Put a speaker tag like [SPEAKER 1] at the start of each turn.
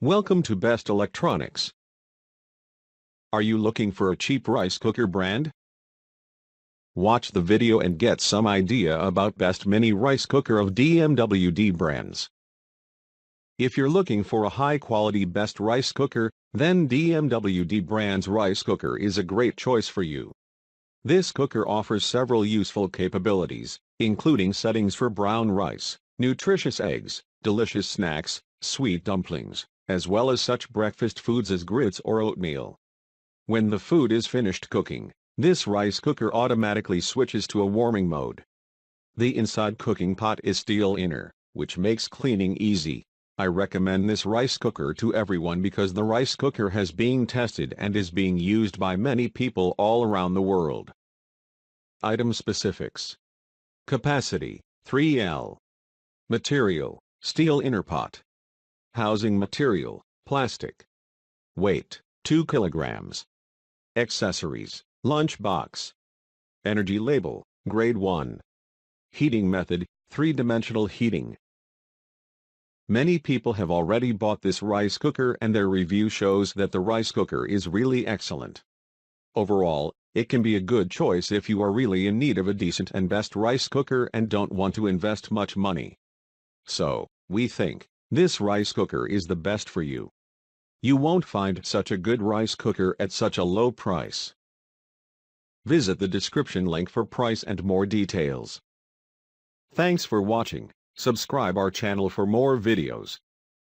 [SPEAKER 1] Welcome to Best Electronics. Are you looking for a cheap rice cooker brand? Watch the video and get some idea about best mini rice cooker of DMWD brands. If you're looking for a high-quality best rice cooker, then DMWD brand's rice cooker is a great choice for you. This cooker offers several useful capabilities, including settings for brown rice, nutritious eggs, delicious snacks, sweet dumplings, as well as such breakfast foods as grits or oatmeal. When the food is finished cooking, this rice cooker automatically switches to a warming mode. The inside cooking pot is steel inner, which makes cleaning easy. I recommend this rice cooker to everyone because the rice cooker has been tested and is being used by many people all around the world. Item specifics. Capacity, 3L. Material, steel inner pot. Housing material, plastic. Weight, 2 kilograms. Accessories, lunch box. Energy label, grade 1. Heating method, 3-dimensional heating. Many people have already bought this rice cooker and their review shows that the rice cooker is really excellent. Overall, it can be a good choice if you are really in need of a decent and best rice cooker and don't want to invest much money. So, we think this rice cooker is the best for you. You won't find such a good rice cooker at such a low price. Visit the description link for price and more details. Thanks for watching. Subscribe our channel for more videos.